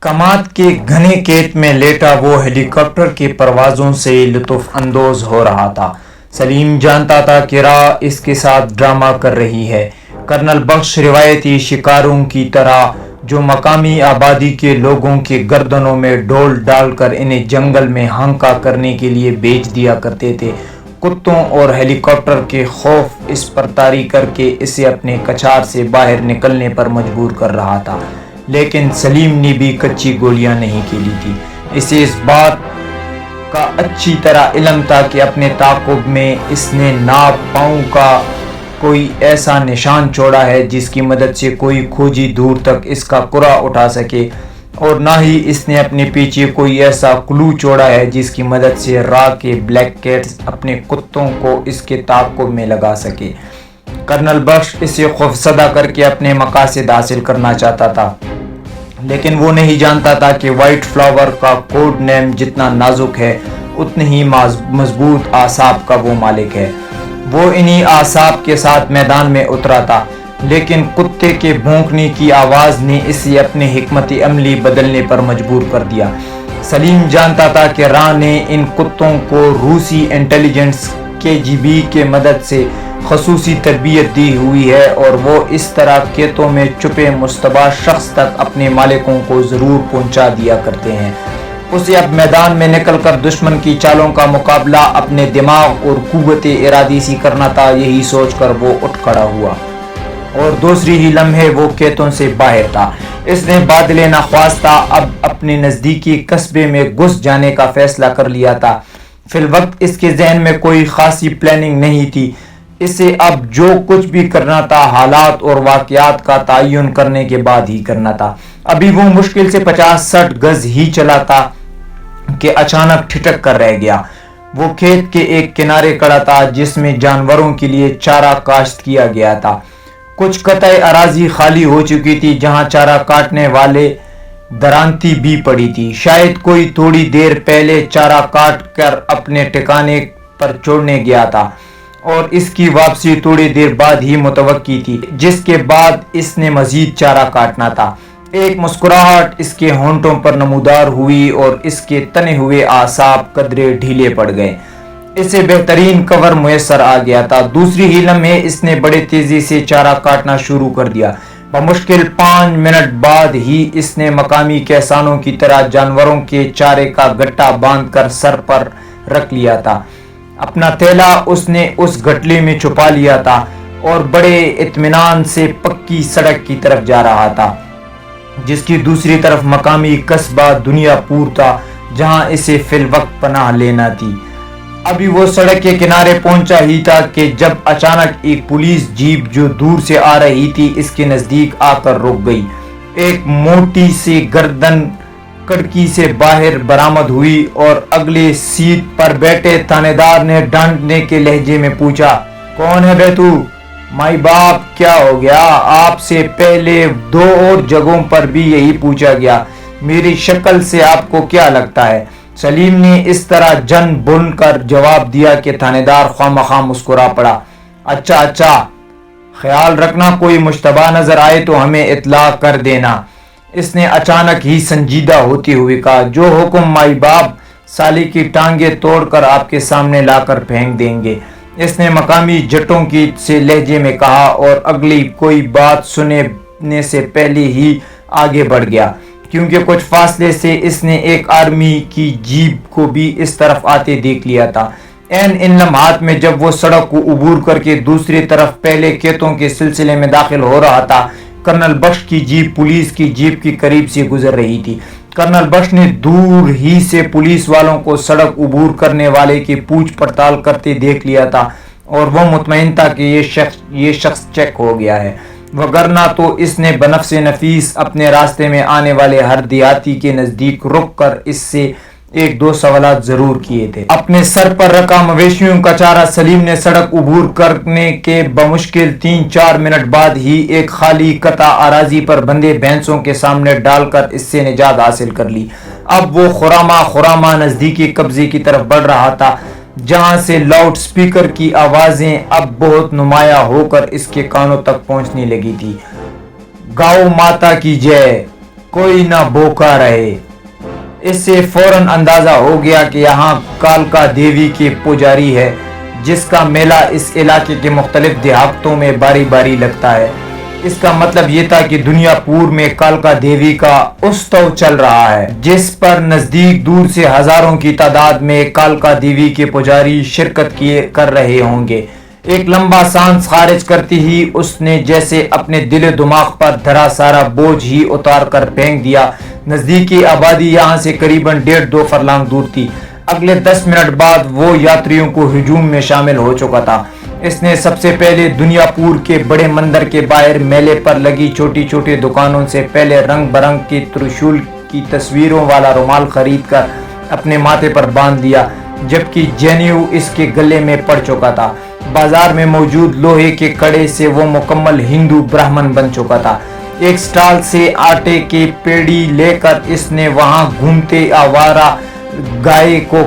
कमात के घने खेत में लेटा वो हेलीकॉप्टर की परवाज़ों से लुत्फ़ अंदोज़ हो रहा था। सलीम जानता था कि राह इसके साथ ड्रामा कर रही है। कर्नल बख्श रिवायती शिकारों की तरह जो मकामी आबादी के लोगों के गर्दनों में ढोल डालकर इन्हें जंगल में हांका करने के लिए बेच दिया करते थे, कुत्तों और हेलीकॉप्टर के खौफ इस पर तारी करके इसे अपने कछार से बाहर निकलने पर मजबूर कर रहा था। लेकिन सलीम ने भी कच्ची गोलियां नहीं खेली थी। इसे इस बात का अच्छी तरह इल्म था कि अपने ताक़ुब में इसने नाप पाँव का कोई ऐसा निशान छोड़ा है जिसकी मदद से कोई खोजी दूर तक इसका कुरा उठा सके, और ना ही इसने अपने पीछे कोई ऐसा क्लू छोड़ा है जिसकी मदद से राह के ब्लैक कैट्स अपने कुत्तों को इसके ताक़ुब में लगा सके। कर्नल बख्श इसे खौफसदा करके अपने मकासद हासिल करना चाहता था, लेकिन वो नहीं जानता था कि वाइट फ्लावर का कोड नेम जितना नाजुक है उतनी ही मजबूत आसाब का वो मालिक है। वो इन्हीं आसाब के साथ मैदान में उतरा था, लेकिन कुत्ते के भौंकने की आवाज़ ने इसे अपने हिकमत अमली बदलने पर मजबूर कर दिया। सलीम जानता था कि राह ने इन कुत्तों को रूसी इंटेलिजेंस KGB के मदद से खसूसी तरबियत दी हुई है, और वो इस तरह खेतों में छुपे मुश्तबा शख्स तक अपने मालिकों को ज़रूर पहुंचा दिया करते हैं। उसे अब मैदान में निकलकर दुश्मन की चालों का मुकाबला अपने दिमाग और कुव्वत इरादी से करना था। यही सोचकर वो उठ खड़ा हुआ और दूसरी ही लम्हे वो खेतों से बाहर था। इसने बादले नाख्वास्ता अब अपने नज़दीकी कस्बे में घुस जाने का फैसला कर लिया था। फिलवक्त इसके जहन में कोई खासी प्लानिंग नहीं थी। इसे अब जो कुछ भी करना था हालात और वाक़यात का तयन करने के बाद ही करना था। अभी वो मुश्किल से 50-60 गज ही चला था कि अचानक ठिठक कर रह गया। वो खेत के एक किनारे खड़ा था जिसमें जानवरों के लिए चारा काश्त किया गया था। कुछ कतई अराजी खाली हो चुकी थी जहां चारा काटने वाले दरांती भी पड़ी थी। शायद कोई थोड़ी देर पहले चारा काट कर अपने ठिकाने पर छोड़ने गया था और इसकी वापसी थोड़ी देर बाद ही मुतवक्की थी, जिसके बाद इसने मजीद चारा काटना था। एक मुस्कुराहट इसके होंठों पर नमूदार हुई और इसके तने हुए आसाब कदरे ढीले पड़ गए। इसे बेहतरीन कवर मुयस्सर आ गया था। दूसरी ही लम्हे इसने बड़े तेजी से चारा काटना शुरू कर दिया। बमुश्किल 5 मिनट बाद ही इसने मकामी किसानों की तरह जानवरों के चारे का गट्टा बांधकर सर पर रख लिया था। अपना थैला उसने उस गठली में छुपा लिया था और बड़े इत्मीनान से पक्की सड़क की तरफ जा रहा था, जिसकी दूसरी तरफ मकामी कस्बा दुनियापुर था जहां इसे फिलवक्त पनाह लेना थी। अभी वो सड़क के किनारे पहुंचा ही था कि जब अचानक एक पुलिस जीप जो दूर से आ रही थी इसके नजदीक आकर रुक गई। एक मोटी सी गर्दन खिड़की से बाहर बरामद हुई और अगले सीट पर बैठे थानेदार ने डांटने के लहजे में पूछा, कौन है बे तू? माई बाप, क्या हो गया? आपसे पहले 2 और जगहों पर भी यही पूछा गया। मेरी शक्ल से आपको क्या लगता है? सलीम ने इस तरह जन बुन कर जवाब दिया कि थानेदार ख्वामखा मुस्कुरा पड़ा। अच्छा, ख्याल रखना, कोई मुश्तबा नजर आए तो हमें इत्ला कर देना। इसने अचानक ही संजीदा होते हुए कहा, जो हुक्म माई बाप, साली की टांगे तोड़कर आपके सामने लाकर फेंक देंगे। इसने मकामी जटों की से लहजे में कहा और अगली कोई बात सुनने से पहले ही आगे बढ़ गया, क्योंकि कुछ फासले से इसने एक आर्मी की जीप को भी इस तरफ आते देख लिया था। इन लम्हात में जब वो सड़क को उबूर करके दूसरी तरफ पहले खेतों के सिलसिले में दाखिल हो रहा था, कर्नल बख्श की जीप पुलिस की जीप के करीब से गुजर रही थी। कर्नल बख्श ने दूर ही से पुलिस वालों को सड़क उबूर करने वाले की पूछ पड़ताल करते देख लिया था और वो मुतमईन था कि ये शख्स चेक हो गया है, वगरना तो इसने बनफ्से नफीस अपने रास्ते में आने वाले हर देहाती के नजदीक रुक कर इससे 1-2 सवाल जरूर किए थे। अपने सर पर रखा मवेशियों का चारा सलीम ने सड़क उबूर करने के बमुश्किल 3-4 मिनट बाद ही एक खाली कता अराजी पर बंधे भैंसों के सामने डालकर इससे निजात हासिल कर ली। अब वो खुरामा नजदीकी कब्जे की तरफ बढ़ रहा था, जहां से लाउड स्पीकर की आवाजें अब बहुत नुमाया होकर इसके कानों तक पहुंचने लगी थी। गौ माता की जय, कोई न भूखा रहे। इससे फौरन अंदाजा हो गया कि यहाँ कालका देवी के पुजारी है, जिसका मेला इस इलाके के मुख्तलिफ देहातों में बारी बारी लगता है। इसका मतलब ये था कि दुनिया पूर में कालका देवी का उत्सव चल रहा है, जिस पर नजदीक दूर से हजारों की तादाद में कालका देवी के पुजारी शिरकत कर रहे होंगे। एक लंबा सांस खारिज करती ही उसने जैसे अपने दिल दिमाग पर धरा सारा बोझ ही उतार कर फेंक दिया। नजदीकी आबादी यहाँ से करीबन 1.5-2 फरलांग दूर थी। अगले 10 मिनट बाद वो यात्रियों को हुजूम में शामिल हो चुका था। इसने सबसे पहले दुनियापुर के बड़े मंदिर के बाहर मेले पर लगी छोटी छोटी दुकानों से पहले रंग बरंग की त्रिशूल की तस्वीरों वाला रुमाल खरीद कर अपने माथे पर बांध दिया, जबकि जनेऊ इसके गले में पड़ चुका था। बाजार में मौजूद लोहे के कड़े से वो मुकम्मल हिंदू ब्राह्मण बन चुका था। एक स्टॉल से आटे की पेड़ी लेकर इसने वहां घूमते आवारा गाय को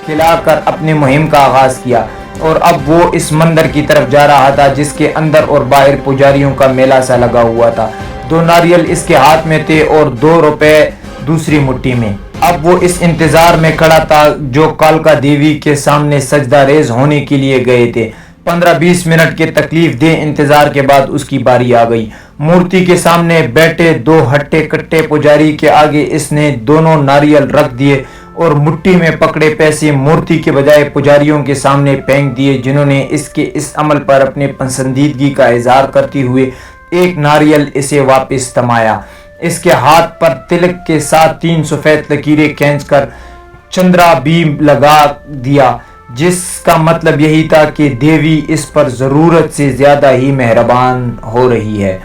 खिलाकर अपनी मुहिम का आगाज किया और अब वो इस मंदिर की तरफ जा रहा था, जिसके अंदर और बाहर पुजारियों का मेला सा लगा हुआ था। 2 नारियल इसके हाथ में थे और 2 रुपए दूसरी मुट्ठी में। अब वो इस इंतजार में खड़ा था जो कालका देवी के सामने सजदा रेज होने के लिए गए थे। 15-20 मिनट के तकलीफ दे इंतजार के बाद उसकी बारी आ गई। मूर्ति के सामने बैठे 2 हट्टे कट्टे पुजारी के आगे इसने दोनों नारियल रख दिए और मुट्ठी में पकड़े पैसे मूर्ति के बजाय पुजारियों के सामने फेंक दिए, जिन्होंने इसके इस अमल पर अपने पसंदीदगी का इजहार करते हुए एक नारियल इसे वापस थमाया। इसके हाथ पर तिलक के साथ 3 सफेद लकीरें खींचकर चंद्रा भी लगा दिया, जिसका मतलब यही था कि देवी इस पर जरूरत से ज्यादा ही मेहरबान हो रही है।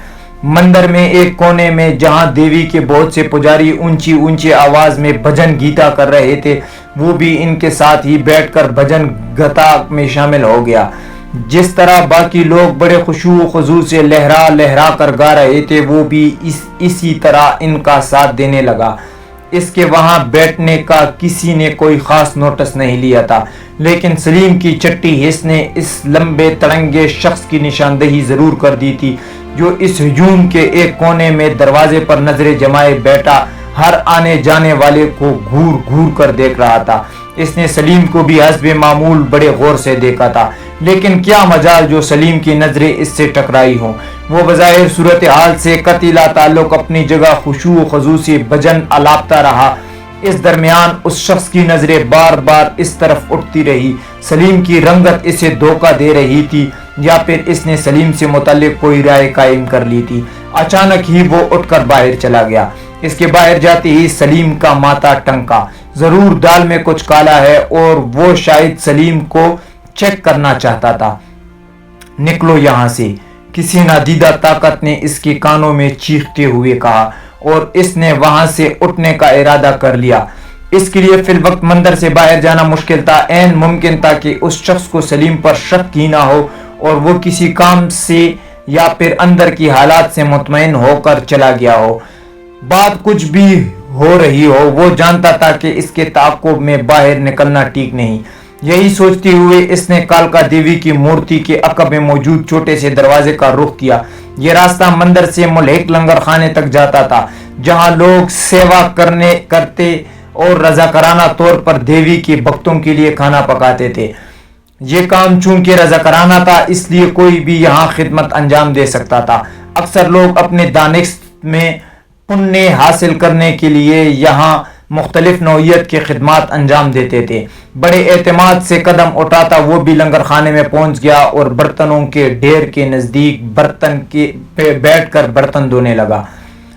मंदिर में एक कोने में जहां देवी के बहुत से पुजारी ऊंची ऊंची आवाज में भजन गीता कर रहे थे, वो भी इनके साथ ही बैठकर भजन गता में शामिल हो गया। जिस तरह बाकी लोग बड़े खुशू खुजू से लहरा लहरा कर गा रहे थे, वो भी इसी तरह इनका साथ देने लगा। इसके वहां बैठने का किसी ने कोई खास नोटिस नहीं लिया था, लेकिन सलीम की चट्टी हिस्स ने इस लंबे तड़ंगे शख्स की निशानदेही जरूर कर दी थी, जो इस हुजूम के एक कोने में दरवाजे पर नजरें जमाए बैठा हर आने जाने वाले को घूर घूर कर देख रहा था। इसने सलीम को भी हस्बे मामूल बड़े गौर से देखा था, लेकिन क्या मजाल जो सलीम की नजरें इससे टकराई हों। वो बज़ाहिर सूरत हाल से कतीला ताल्लुक अपनी जगह खुशू खजू से भजन अलापता रहा। इस दरमियान उस शख्स की नजरें बार बार इस तरफ उठती रही। सलीम की रंगत इसे धोखा दे रही थी या फिर इसने सलीम से मुताल्लिक कोई राय कायम कर ली थी। अचानक ही वो उठकर बाहर चला गया। इसके बाहर जाते ही सलीम का माथा टंका। जरूर दाल में कुछ काला है और वो शायद सलीम को चेक करना चाहता था। निकलो यहां से, किसी नादीदा ताकत ने इसके कानों में चीखते हुए कहा और इसने वहां से उठने का इरादा कर लिया। इसके लिए फिल वक्त मंदिर से बाहर जाना मुश्किल था। ऐन मुमकिन था कि उस शख्स को सलीम पर शक ही ना हो और वो किसी काम से या फिर अंदर की हालात से मुतमईन होकर चला गया हो। बात कुछ भी हो रही हो, वो जानता था कि इसके ताक़ुब में बाहर निकलना ठीक नहीं। यही सोचते हुए इसने कालका देवी की मूर्ति के अकब में मौजूद छोटे से दरवाजे का रुख किया। यह रास्ता मंदिर से मुल्हिक लंगर खाने तक जाता था, जहां लोग सेवा करते और रजाकाराना तौर पर देवी के भक्तों के लिए खाना पकाते थे। ये काम चूंकि रजाकाराना था, इसलिए कोई भी यहाँ खिदमत अंजाम दे सकता था। अक्सर लोग अपने दानिश में पुण्य हासिल करने के लिए यहाँ मुख्तलिफ नौइयत की खिदमत अंजाम देते थे। बड़े एतमाद से कदम उठाता वो भी लंगर खाने में पहुंच गया और बर्तनों के ढेर के नजदीक बर्तन के पे बैठकर बर्तन धोने लगा।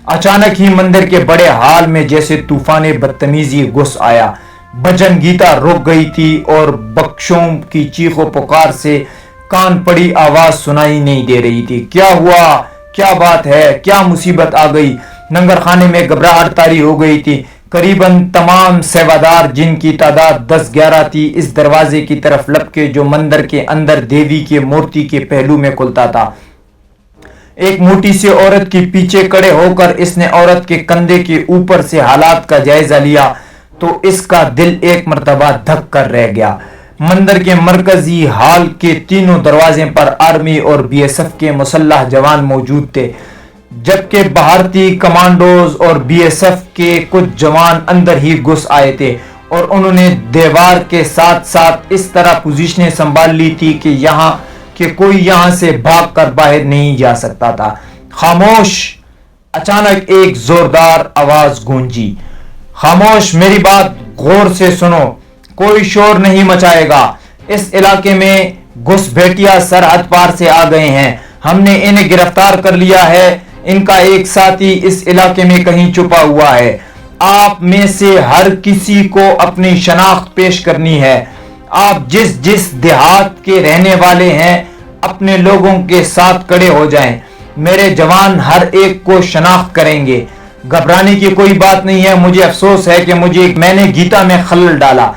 अचानक ही मंदिर के बड़े हाल में जैसे तूफान बदतमीजी घुस आया। भजन गीता रुक गई थी और बख्शों की चीखों पुकार से कान पड़ी आवाज सुनाई नहीं दे रही थी। क्या हुआ, क्या बात है, क्या मुसीबत आ गई? लंगर खाने में घबराहट तारी हो गई थी। करीबन तमाम सेवादार, जिनकी तादाद 10-11 थी, इस दरवाजे की तरफ लपके जो मंदिर के अंदर देवी के मूर्ति के पहलू में खुलता था। एक मोटी सी औरत के पीछे खड़े होकर इसने औरत के कंधे के ऊपर से हालात का जायजा लिया तो इसका दिल एक मर्तबा धक कर रह गया। मंदिर के मरकजी हाल के तीनों दरवाजे पर आर्मी और बीएसएफ के मुसल्लह जवान मौजूद थे। جبکہ بھارتی کمانڈوز اور بی ایس ایف کے کچھ جوان اندر ہی گھس آئے تھے اور انہوں نے دیوار کے ساتھ ساتھ اس طرح پوزیشنیں سنبھال لی تھی کہ کوئی یہاں سے بھاگ کر باہر نہیں جا سکتا تھا۔ خاموش! اچانک ایک زوردار آواز گونجی۔ خاموش! میری بات غور سے سنو، کوئی شور نہیں مچائے گا۔ اس علاقے میں گھس بیٹیا سرحد پار سے آ گئے ہیں، ہم نے انہیں گرفتار کر لیا ہے۔ ان کا ایک ساتھی اس علاقے میں کہیں چھپا ہوا ہے۔ آپ میں سے ہر کسی کو اپنی شناخت پیش کرنی ہے۔ آپ جس دیہات کے رہنے والے ہیں اپنے لوگوں کے ساتھ کھڑے ہو جائیں، میرے جوان ہر ایک کو شناخت کریں گے۔ گھبرانے کی کوئی بات نہیں ہے۔ مجھے افسوس ہے کہ میں نے گیتا میں خلل ڈالا،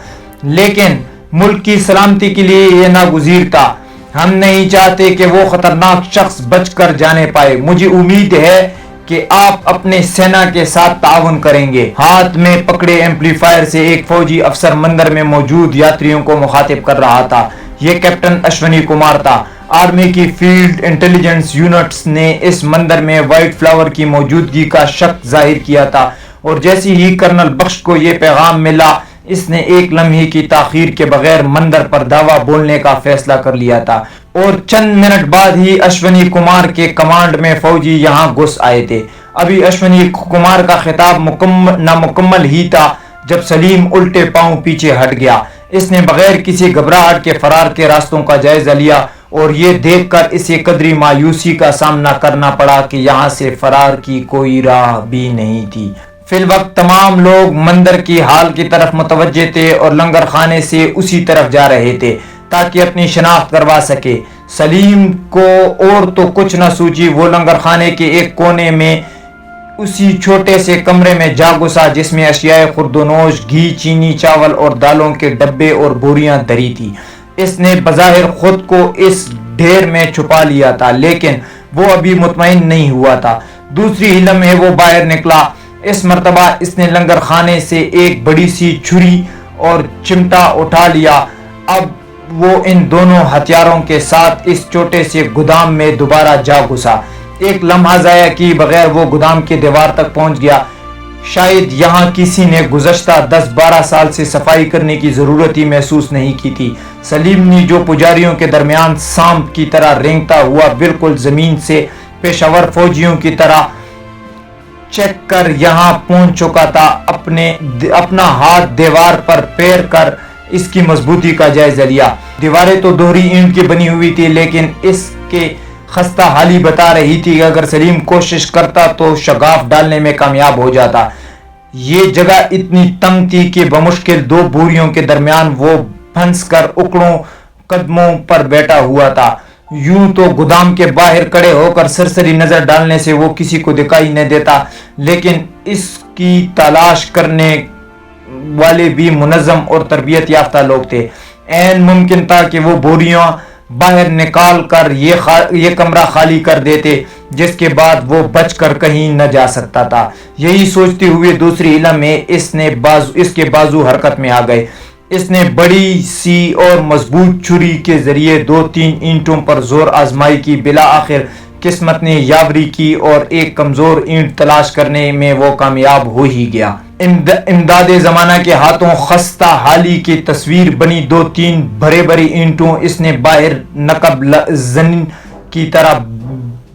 لیکن ملک کی سلامتی کے لیے یہ ناگزیر تھا۔ ہم نہیں چاہتے کہ وہ خطرناک شخص بچ کر جانے پائے۔ مجھے امید ہے کہ آپ اپنے سینا کے ساتھ تعاون کریں گے۔ ہاتھ میں پکڑے ایمپلیفائر سے ایک فوجی افسر مندر میں موجود یاتریوں کو مخاطب کر رہا تھا۔ یہ کیپٹن اشونی کمار تھا۔ آرمی کی فیلڈ انٹیلیجنس یونٹس نے اس مندر میں وائٹ فلاور کی موجودگی کا شک ظاہر کیا تھا، اور جیسے ہی کرنل بخش کو یہ پیغام ملا، اس نے ایک لمحے کی تاخیر کے بغیر مندر پر دعویٰ بولنے کا فیصلہ کر لیا تھا، اور چند منٹ بعد ہی اشونی کمار کے کمانڈ میں فوجی یہاں گھس آئے تھے۔ ابھی اشونی کمار کا خطاب نامکمل ہی تھا جب سلیم الٹے پاؤں پیچھے ہٹ گیا۔ اس نے بغیر کسی گھبراہٹ کے فرار کے راستوں کا جائزہ لیا، اور یہ دیکھ کر اسے قدری مایوسی کا سامنا کرنا پڑا کہ یہاں سے فرار کی کوئی راہ بھی نہیں تھی۔ فی الوقت تمام لوگ مندر کی ہال کی طرف متوجہ تھے اور لنگر خانے سے اسی طرف جا رہے تھے تاکہ اپنی شناخت کروا سکے۔ سلیم کو اور تو کچھ نہ سوچی، وہ لنگر خانے کے ایک کونے میں اسی چھوٹے سے کمرے میں جا گھسا جس میں اشیاء خوردونوش، گھی، چینی، چاول اور دالوں کے ڈبے اور بوریاں دھری تھی۔ اس نے بظاہر خود کو اس ڈھیر میں چھپا لیا تھا، لیکن وہ ابھی مطمئن نہیں ہوا تھا۔ دوسری ہی لمحے وہ باہر نکلا۔ اس مرتبہ اس نے لنگر خانے سے ایک بڑی سی چھری اور چمٹا اٹھا لیا۔ اب وہ ان دونوں ہتھیاروں کے ساتھ اس چھوٹے سے گودام میں دوبارہ جا گھسا۔ ایک لمحہ ضائع کی بغیر وہ گودام کی دیوار تک پہنچ گیا۔ شاید یہاں کسی نے گزشتہ 10-12 سال سے صفائی کرنے کی ضرورت ہی محسوس نہیں کی تھی۔ سلیم نے جو پجاریوں کے درمیان سانپ کی طرح رینگتا ہوا بالکل زمین سے پیشاور فوجیوں کی طرح چیک کر یہاں پہنچ چکا تھا، اپنا ہاتھ دیوار پر پھیر کر اس کی مضبوطی کا جائزہ لیا۔ دیواریں تو دوہری اینٹ کی بنی ہوئی تھی، لیکن اس کے خستہ حالی بتا رہی تھی کہ اگر سلیم کوشش کرتا تو شگاف ڈالنے میں کامیاب ہو جاتا۔ یہ جگہ اتنی تنگ تھی کہ بمشکل 2 بوریوں کے درمیان وہ پھنس کر اکڑوں قدموں پر بیٹھا ہوا تھا۔ یوں تو گودام کے باہر کھڑے ہو کر سرسری نظر ڈالنے سے وہ کسی کو دکھائی نہ دیتا، لیکن اس کی تلاش کرنے والے بھی منظم اور تربیت یافتہ لوگ تھے۔ عین ممکن تھا کہ وہ بوریاں باہر نکال کر یہ کمرہ خالی کر دیتے، جس کے بعد وہ بچ کر کہیں نہ جا سکتا تھا۔ یہی سوچتے ہوئے دوسری علم میں اس کے بازو حرکت میں آ گئے۔ اس نے بڑی سی اور مضبوط چھری کے ذریعے 2-3 اینٹوں پر زور آزمائی کی۔ بالآخر قسمت نے یاوری کی اور ایک کمزور اینٹ تلاش کرنے میں وہ کامیاب ہو ہی گیا۔ امداد زمانہ کے ہاتھوں خستہ حالی کی تصویر بنی 2-3 بڑی اینٹوں اس نے باہر نقب زن کی طرح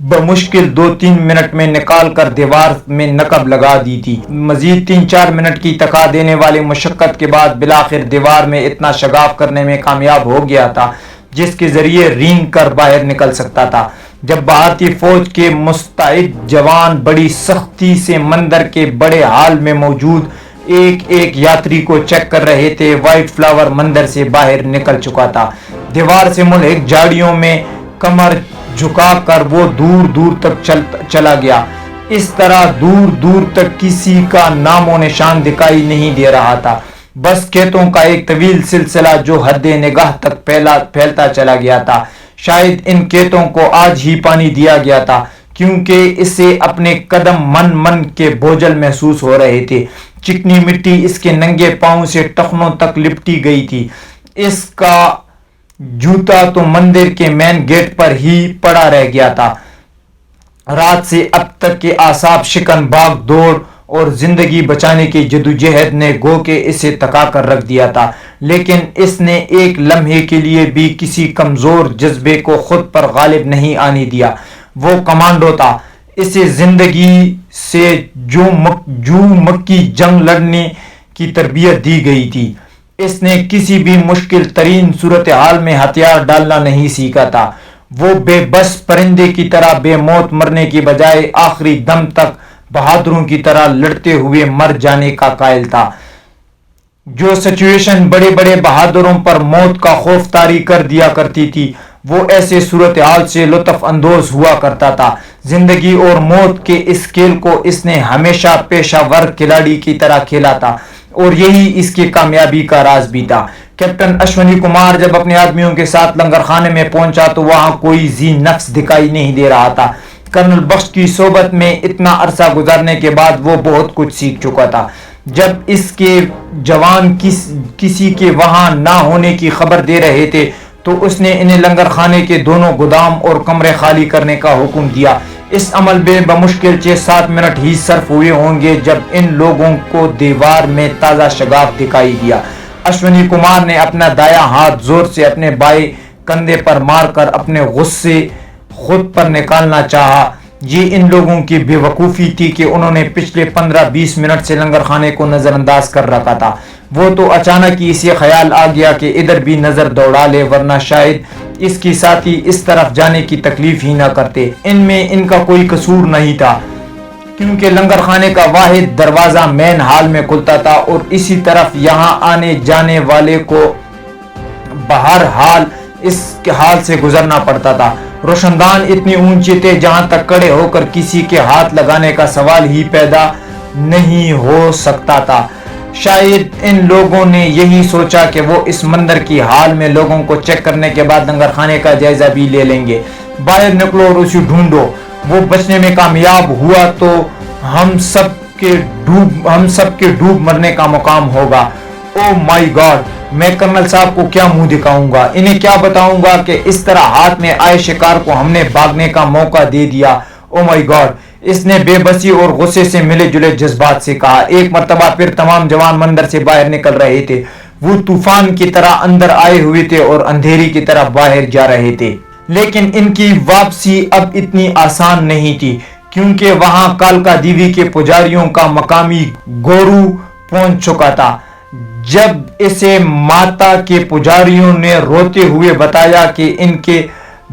بمشکل 2-3 منٹ میں نکال کر دیوار میں نقب لگا دی تھی۔ مزید 3-4 منٹ کی تکا دینے والی مشقت کے بعد بالآخر دیوار میں اتنا شگاف کرنے میں کامیاب ہو گیا تھا جس کے ذریعے رینگ کر باہر نکل سکتا تھا۔ جب بھارتی فوج کے مستعد جوان بڑی سختی سے مندر کے بڑے ہال میں موجود ایک یاتری کو چیک کر رہے تھے، وائٹ فلاور مندر سے باہر نکل چکا تھا۔ دیوار سے ملحق جھاڑیوں میں کمر جھکا کر وہ دور تک چلا گیا۔ اس طرح دور تک کسی کا نام و نشان دکھائی نہیں دے رہا تھا، بس کھیتوں کا ایک طویل سلسلہ جو حد نگاہ تک پھیلتا چلا گیا تھا۔ شاید ان کھیتوں کو آج ہی پانی دیا گیا تھا، کیونکہ اسے اپنے قدم من کے بوجھل محسوس ہو رہے تھے۔ چکنی مٹی اس کے ننگے پاؤں سے ٹخنوں تک لپٹی گئی تھی۔ اس کا جوتا تو مندر کے مین گیٹ پر ہی پڑا رہ گیا تھا۔ رات سے اب تک کے اعصاب شکن بھاگ دوڑ اور زندگی بچانے کی جدوجہد نے گو کہ اسے تکا کر رکھ دیا تھا، لیکن اس نے ایک لمحے کے لیے بھی کسی کمزور جذبے کو خود پر غالب نہیں آنے دیا۔ وہ کمانڈو تھا۔ اسے زندگی سے جو مکی جنگ لڑنے کی تربیت دی گئی تھی۔ اس نے کسی بھی مشکل ترین صورتحال میں ہتھیار ڈالنا نہیں سیکھا تھا۔ وہ بے بس پرندے کی طرح بے موت مرنے کی بجائے آخری دم تک بہادروں کی طرح لڑتے ہوئے مر جانے کا قائل تھا۔ جو سچویشن بڑے بڑے بہادروں پر موت کا خوف طاری کر دیا کرتی تھی، وہ ایسے صورتحال سے لطف اندوز ہوا کرتا تھا۔ زندگی اور موت کے اس کھیل کو اس نے ہمیشہ پیشہ ور کھلاڑی کی طرح کھیلا تھا، اور یہی اس کی کامیابی کا راز بھی تھا۔ کیپٹن اشونی کمار جب اپنے آدمیوں کے ساتھ لنگر خانے میں پہنچا تو وہاں کوئی ذی نفس دکھائی نہیں دے رہا تھا۔ کرنل بخش کی صحبت میں اتنا عرصہ گزارنے کے بعد وہ بہت کچھ سیکھ چکا تھا۔ جب اس کے جوان کسی کے وہاں نہ ہونے کی خبر دے رہے تھے تو اس نے انہیں لنگر خانے کے دونوں گودام اور کمرے خالی کرنے کا حکم دیا۔ اس عمل میں بمشکل 6-7 منٹ ہی صرف ہوئے ہوں گے جب ان لوگوں کو دیوار میں تازہ شگاف دکھائی دیا۔ اشونی کمار نے اپنا دایاں ہاتھ زور سے اپنے بائیں کندھے پر مار کر اپنے غصے خود پر نکالنا چاہا۔ یہ ان لوگوں کی بے وقوفی تھی کہ انہوں نے پچھلے 15-20 منٹ سے لنگر خانے کو نظر انداز کر رکھا تھا۔ وہ تو اچانک ہی اسے خیال آ گیا کہ ادھر بھی نظر دوڑا لے، ورنہ شاید اس کی ساتھی اس طرف جانے کی تکلیف ہی نہ کرتے۔ ان میں ان کا کوئی قصور نہیں تھا، کیونکہ لنگر خانے کا واحد دروازہ مین ہال میں کھلتا تھا اور اسی طرف یہاں آنے جانے والے کو بہرحال اس حال سے گزرنا پڑتا تھا۔ روشندان اتنی اونچی تھے جہاں تک کھڑے ہو کر کسی کے ہاتھ لگانے کا سوال ہی پیدا نہیں ہو سکتا تھا۔ شاید ان لوگوں نے یہی سوچا کہ وہ اس مندر کی حال میں لوگوں کو چیک کرنے کے بعد لنگر خانے کا جائزہ بھی لے لیں گے۔ باہر نکلو اور اسے ڈھونڈو۔ وہ بچنے میں کامیاب ہوا تو ہم سب کے ڈوب مرنے کا مقام ہوگا۔ او مائی گاڈ، میں کرنل صاحب کو کیا منہ دکھاؤں گا؟ انہیں کیا بتاؤں گا کہ اس طرح ہاتھ میں آئے شکار کو ہم نے بھاگنے کا موقع دے دیا؟ او مائی گاڈ، اس نے بے بسی اور غصے سے ملے جلے جذبات سے کہا۔ ایک مرتبہ پھر تمام جوان مندر سے باہر نکل رہے تھے۔ وہ طوفان کی طرح اندر آئے ہوئے تھے اور اندھیری کی طرح باہر جا رہے تھے، لیکن ان کی واپسی اب اتنی آسان نہیں تھی، کیونکہ وہاں کالکا دیوی کے پجاریوں کا مقامی گورو پہنچ چکا تھا۔ جب اسے ماتا کے پجاریوں نے روتے ہوئے بتایا کہ ان کے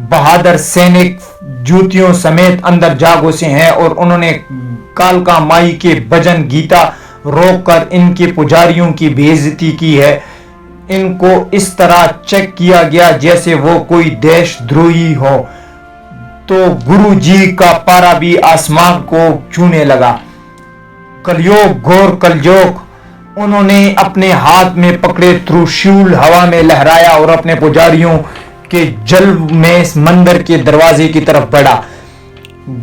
بہادر سینک جوتیوں سمیت اندر جا گھسے ہیں اور انہوں نے کالکا مائی کے بھجن گیتا روک کر ان کے پجاریوں کی بے عزتی کی ہے، ان کو اس طرح چیک کیا گیا جیسے وہ کوئی دیش دروہی ہو، تو گرو جی کا پارا بھی آسمان کو چھونے لگا۔ کلیوگ گھور کلجوگ۔ انہوں نے اپنے ہاتھ میں پکڑے ترشول ہوا میں لہرایا اور اپنے پجاریوں کے جلو میں مندر کے دروازے کی طرف بڑھا۔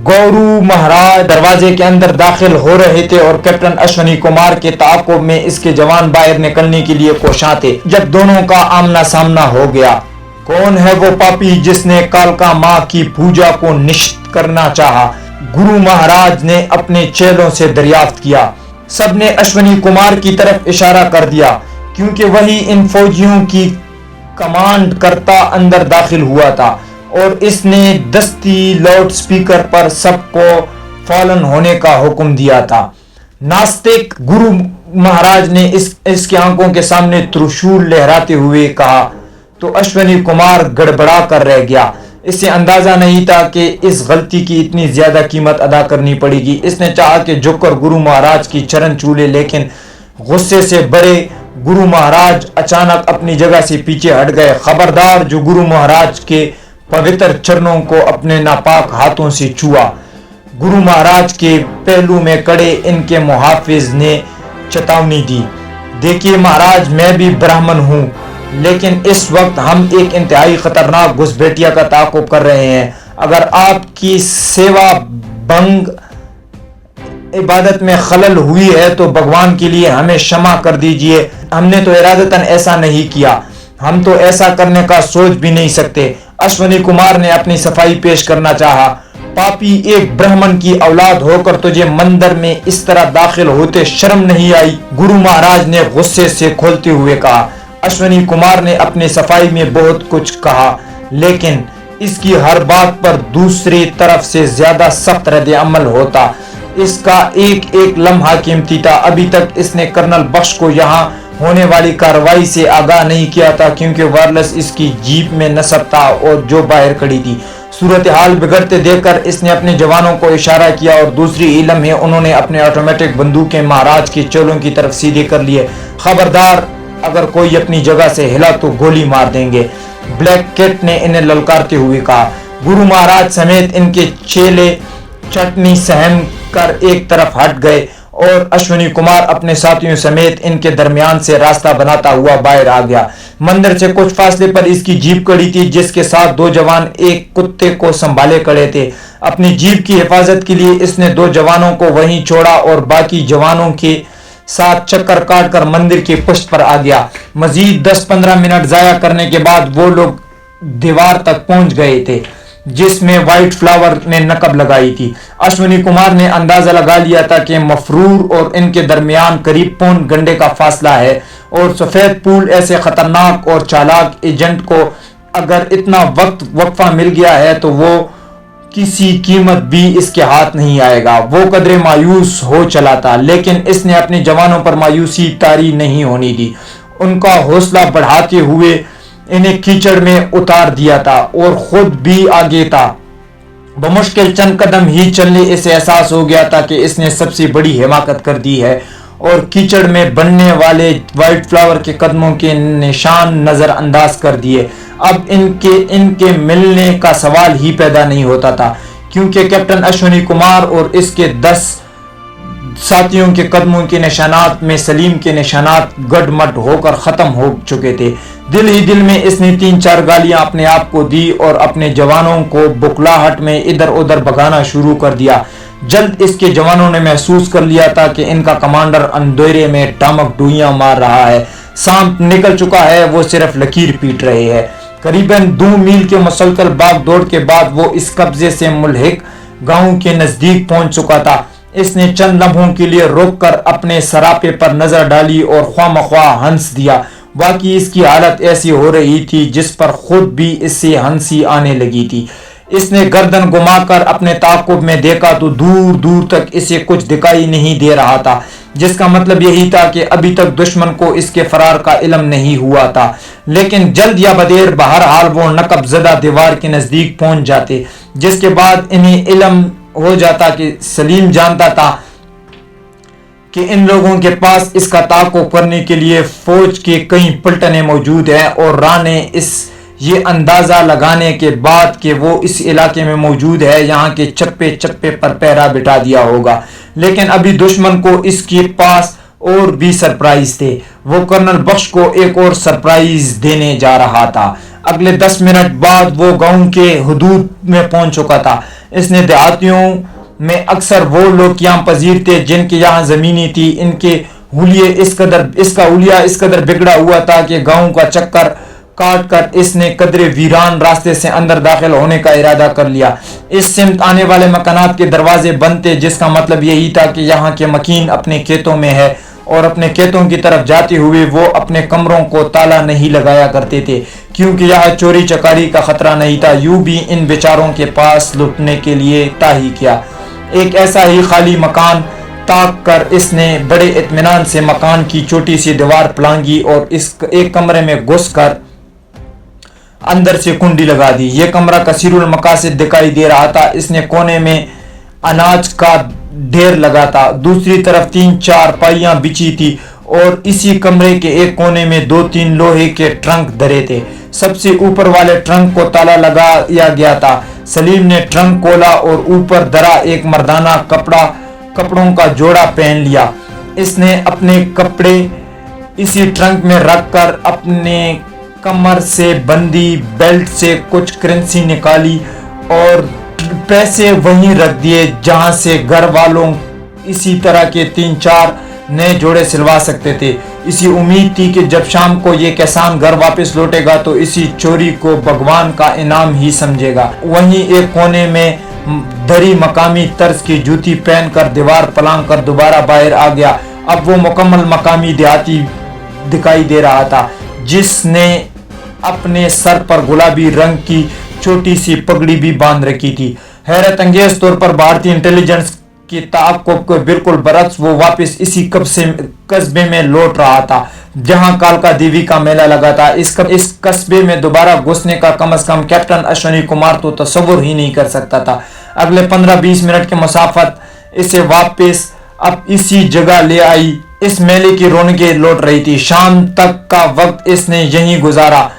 گورو مہاراج دروازے کے اندر داخل ہو رہے تھے اور کیپٹن اشونی کمار کے تعاقب میں اس کے جوان باہر نکلنے کے لیے کوشاں تھے۔ جب دونوں کا آمنا سامنا ہو گیا، کون ہے وہ پاپی جس نے کالکا ماں کی پوجا کو نشت کرنا چاہا؟ گرو مہاراج نے اپنے چیلوں سے دریافت کیا۔ سب نے اشونی کمار کی طرف اشارہ کر دیا، کیونکہ وہی ان فوجیوں کی کمانڈ کرتا اندر داخل ہوا تھا، اور اس نے دستی لاؤڈ سپیکر پر سب کو فالن ہونے کا حکم دیا تھا۔ ناستک، گرو مہاراج نے اس کے آنکھوں کے سامنے ترشول لہراتے ہوئے کہا تو اشونی کمار گڑبڑا کر رہ گیا۔ اسے اندازہ نہیں تھا کہ اس غلطی کی اتنی زیادہ قیمت ادا کرنی پڑے گی۔ اس نے چاہا کہ جھک کر گرو مہاراج کی چرن چھو لے، لیکن غصے سے بڑے گرو مہاراج اچانک اپنی جگہ سے پیچھے ہٹ گئے۔ خبردار، جو گرو مہاراج کے پوتر چرنوں کو اپنے ناپاک ہاتھوں سے چھوا۔ گرو مہاراج کے پہلو میں کھڑے ان کے محافظ نے چتاونی دی، دیکھیے مہاراج، میں بھی برہمن ہوں، لیکن اس وقت ہم ایک انتہائی خطرناک گھسپیٹیا کا تعاقب کر رہے ہیں۔ اگر آپ کی سیوا بھنگ عبادت میں خلل ہوئی ہے تو بھگوان کے لیے ہمیں क्षमा کر دیجئے۔ ہم نے تو ارادتاً ایسا نہیں کیا، ہم تو ایسا کرنے کا سوچ بھی نہیں سکتے۔ اشونی کمار نے اپنی صفائی پیش کرنا چاہا۔ पापी एक ब्राह्मण की औलाद होकर तुझे मंदिर में इस तरह दाखिल होते शर्म नहीं आई? गुरु महाराज ने गुस्से से खोलते हुए कहा। अश्विनी कुमार ने अपनी सफाई में बहुत कुछ कहा, लेकिन इसकी हर बात पर दूसरी तरफ से ज्यादा सख्त रद्द-ए-अमल होता। इसका एक एक लम्हा कीमती था। अभी तक इसने कर्नल बख्श को यहाँ होने वाली कार्रवाई से आगाह नहीं किया था, क्योंकि वायरलेस इसकी जीप में नस्ब था और जो बाहर खड़ी थी। सूरत हाल बिगड़ते देखकर इसने अपने जवानों को इशारा किया और दूसरी इलम है उन्होंने अपने ऑटोमेटिक बंदूकें महाराज के चोलों की तरफ सीधे कर लिए। खबरदार, अगर कोई अपनी जगह से हिला तो गोली मार देंगे, ब्लैक कैट ने इन्हें ललकारते हुए कहा। गुरु महाराज समेत इनके चेले चटनी सहन कर एक तरफ हट गए और अश्विनी कुमार अपने साथियों समेत इनके दरमियान से रास्ता बनाता हुआ बाहर आ गया। मंदिर से कुछ फासले पर इसकी जीप खड़ी थी, जिसके साथ दो जवान एक कुत्ते को संभाले खड़े थे। अपनी जीप की हिफाजत के लिए इसने दो जवानों को वहीं छोड़ा और बाकी जवानों के साथ चक्कर काटकर मंदिर की पुष्ट पर आ गया। मजीद 10-15 मिनट जाया करने के बाद वो लोग दीवार तक पहुंच गए थे जिसमें व्हाइट फ्लावर ने नकब लगाई थी। अश्विनी कुमार ने अंदाजा लगा लिया था कि मफरूर और इनके दरमियान करीब पौन घंटे का फासला है और सफेद पूल ऐसे खतरनाक और चालाक एजेंट को अगर इतना वक्त वक्फा मिल गया है तो वो किसी कीमत भी इसके हाथ नहीं आएगा। वो कदरे मायूस हो चला था, लेकिन इसने अपने जवानों पर मायूसी तारी नहीं होने दी। उनका हौसला बढ़ाते हुए इन्हें कीचड़ में उतार दिया था और खुद भी आगे था। बमुश्किल चंद कदम ही चलने इसे एहसास हो गया था कि इसने सबसे बड़ी हिमाकत कर दी है और कीचड़ में बनने वाले व्हाइट फ्लावर के कदमों के निशान नजरअंदाज कर दिए। अब इनके मिलने का सवाल ही पैदा नहीं होता था, क्योंकि कैप्टन अश्विनी कुमार और इसके 10 साथियों के कदमों के निशानात में सलीम के निशानात गडमड होकर खत्म हो चुके थे। दिल ही दिल में इसने 3-4 गालियां अपने आप को दी और अपने जवानों को बुकलाहट में इधर उधर भगाना शुरू कर दिया। जल्द इसके जवानों ने महसूस कर लिया था कि इनका कमांडर अंधेरे में टामक डुइयां मार रहा है। सांप निकल चुका है, वो सिर्फ लकीर पीट रहे हैं। करीबन 2 मील के मुसलसल भाग दौड़ के बाद वो इस कब्जे से मुल्हिक गांव के नजदीक पहुंच चुका था। इसने चंद लम्हों के लिए रोककर अपने सरापे पर नजर डाली और ख्वामख्वाह हंस दिया। बाकी इसकी हालत ऐसी हो रही थी जिस पर खुद भी इससे हंसी आने लगी थी। इसने गर्दन घुमाकर अपने ताक़ुब में देखा तो दूर दूर तक इसे कुछ दिखाई नहीं दे रहा था, जिसका मतलब यही था कि अभी तक दुश्मन को इसके फरार का इल्म नहीं हुआ था। लेकिन जल्द या बदेर बहरहाल वो नकब ज़दा दीवार के नज़दीक पहुंच जाते, जिसके बाद इन्हें इल्म हो जाता कि सलीम जानता था कि इन लोगों के पास इसका ताक़ुब करने के लिए फौज के कई पलटने मौजूद हैं और राह ने ये अंदाज़ा लगाने के बाद कि वो इस इलाके में मौजूद है, यहाँ के चप्पे चप्पे पर पहरा बिठा दिया होगा। लेकिन अभी दुश्मन को इसके पास और भी सरप्राइज थे। वो कर्नल बख्श को एक और सरप्राइज देने जा रहा था। अगले 10 मिनट बाद वो गांव के हुदूद में पहुंच चुका था। इसने देहातियों में अक्सर वो लोग यहाँ पजीर थे जिनके यहाँ जमीनी थी। इसका हुलिया इस कदर बिगड़ा हुआ था कि गांव का चक्कर काट कर इसने कदरे वीरान रास्ते से अंदर दाखिल होने का इरादा कर लिया। इस सिमत आने वाले मकानात के दरवाजे बंद थे, जिसका मतलब यही था कि यहाँ के मकीन अपने खेतों में है और अपने खेतों की तरफ जाते हुए वो अपने कमरों को ताला नहीं लगाया करते थे, क्योंकि यहाँ चोरी चकारी का खतरा नहीं था। यूं भी इन बेचारों के पास लुटने के लिए ताही किया। एक ऐसा ही खाली मकान ताक कर इसने बड़े इत्मीनान से मकान की छोटी सी दीवार पलांगी और इस एक कमरे में घुसकर अंदर से कुंडी लगा दी। यह कमरा कसीरुल मकासिद दिखाई दे रहा था। इसने कोने में अनाज का ढेर लगा था, दूसरी तरफ 3-4 पाइयां बिछी थी और इसी कमरे के एक कोने में 2-3 लोहे के ट्रंक धरे थे। सबसे ऊपर वाले ट्रंक को ताला लगाया गया था। सलीम ने ट्रंक खोला और ऊपर धरा एक मर्दाना कपड़ों का जोड़ा पहन लिया। इसने अपने कपड़े इसी ट्रंक में रखकर अपने कमर से बंदी बेल्ट से कुछ करेंसी निकाली और पैसे वहीं रख दिए जहां से घर वालों इसी तरह के 3-4 नए जोड़े सिलवा सकते थे। इसी उम्मीद थी कि जब शाम को ये किसान घर वापस लौटेगा तो इसी चोरी को भगवान का इनाम ही समझेगा। वहीं एक कोने में धरी मकामी तर्ज की जूती पहनकर दीवार पलांग कर दोबारा बाहर आ गया। अब वो मुकम्मल मकामी देहाती दिखाई दे रहा था, जिसने अपने सर पर गुलाबी रंग की छोटी सी पगड़ी भी बांध रखी थी। हैरत अंगेज तौर पर भारतीय इंटेलिजेंस की ताक़ुब को बिल्कुल बरक्स वो वापस इसी कस्बे में लौट रहा था जहां कालका देवी का मेला लगा था। इस कस्बे में दोबारा घुसने का कम से कम कैप्टन अश्विनी कुमार तो तस्वुर ही नहीं कर सकता था। अगले 15-20 मिनट की मुसाफत इसे वापस अब इसी जगह ले आई। इस मेले की रौनकें लौट रही थी। शाम तक का वक्त इसने यहीं गुजारा।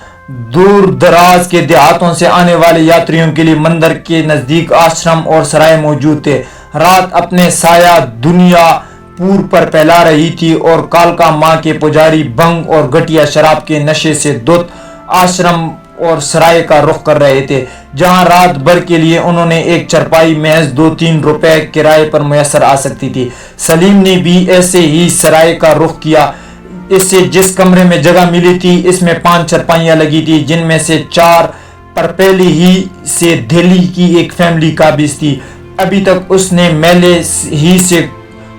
दूर दराज के देहातों से आने वाले यात्रियों के लिए मंदिर के नजदीक आश्रम और सराय मौजूद थे। रात अपने साया दुनिया पूर पर फैला रही थी और कालका माँ के पुजारी भंग और घटिया शराब के नशे से धुत आश्रम और सराय का रुख कर रहे थे, जहां रात भर के लिए उन्होंने एक चरपाई महज 2-3 रुपए किराए पर मुयसर आ सकती थी। सलीम ने भी ऐसे ही सराय का रुख किया। इससे जिस कमरे में जगह मिली थी इसमें 5 चरपाइयां लगी थी, जिनमें से 4 पर पहले ही से दिल्ली की एक फैमिली काबिज थी। अभी तक उसने मेले ही से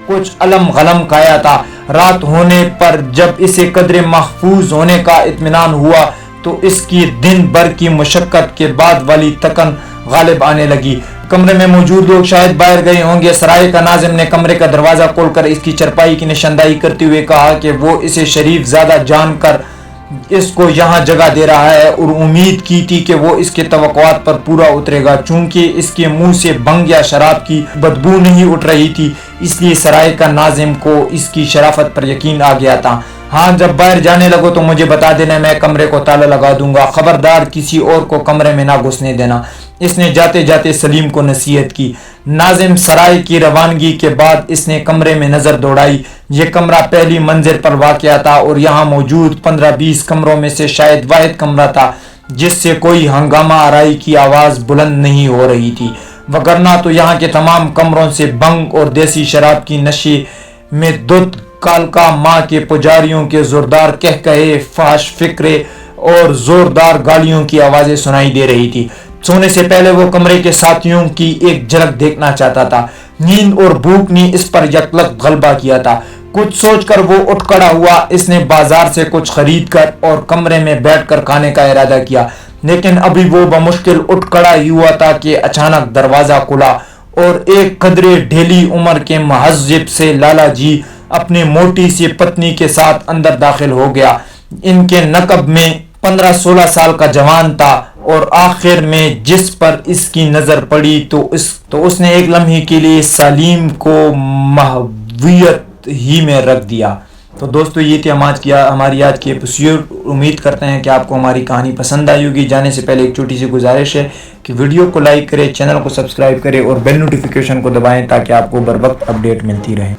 कुछ अलम गलम खाया था। रात होने पर जब इसे कदरे महफूज होने का इत्मीनान हुआ तो इसकी दिन भर की मुशक्कत के बाद वाली थकन गालिब आने लगी। कमरे में मौजूद लोग शायद बाहर गए होंगे। सराय का नाजिम ने कमरे का दरवाजा खोलकर इसकी चरपाई की निशानदाही करते हुए कहा कि वो इसे शरीफ ज़्यादा जानकर इसको यहाँ जगह दे रहा है और उम्मीद की थी कि वो इसके तवक्कुआत पर पूरा उतरेगा। चूंकि इसके मुंह से भंग या शराब की बदबू नहीं उठ रही थी, इसलिए सराय का नाजिम को इसकी शराफत पर यकीन आ गया था। हाँ, जब बाहर जाने लगो तो मुझे बता देना, मैं कमरे को ताला लगा दूंगा। खबरदार किसी और को कमरे में ना घुसने देना। इसने जाते जाते सलीम को नसीहत की। नाजिम सराय की रवानगी के बाद इसने कमरे में नजर दौड़ाई। ये कमरा पहली मंजिल पर वाक़या था और यहाँ मौजूद 15-20 कमरों में से शायद वाहिद कमरा था जिससे कोई हंगामा आराई की आवाज़ बुलंद नहीं हो रही थी, वगरना तो यहाँ के तमाम कमरों से भंग और देसी शराब की नशे में धुत कालका माँ के पुजारियों के जोरदार कहकहे, फाश फिक्रे और जोरदार गालियों की आवाज़ें सुनाई दे रही थी। सोने से पहले वो कमरे के साथियों की एक झलक देखना चाहता था। नींद और भूख ने इस पर यकलक गलबा किया था। कुछ सोचकर वो उठ खड़ा हुआ। इसने बाजार से कुछ खरीद कर और कमरे में बैठकर खाने का इरादा किया, लेकिन अभी वो बमुश्किल उठ खड़ा ही हुआ था कि अचानक दरवाजा खुला और एक कदरे ढेली उम्र के महज़िब से लाला जी अपनी मोटी सी पत्नी के साथ अंदर दाखिल हो गया। इनके नकब में 15-16 साल का जवान था और आखिर में जिस पर इसकी नजर पड़ी तो उसने एक लम्हे के लिए सलीम को महवियत ही में रख दिया। तो दोस्तों, ये थी हमारी आज की एपिसोड। उम्मीद करते हैं कि आपको हमारी कहानी पसंद आई होगी। जाने से पहले एक छोटी सी गुजारिश है कि वीडियो को लाइक करें, चैनल को सब्सक्राइब करें और बेल नोटिफिकेशन को दबाएं ताकि आपको बर वक्त अपडेट मिलती रहे।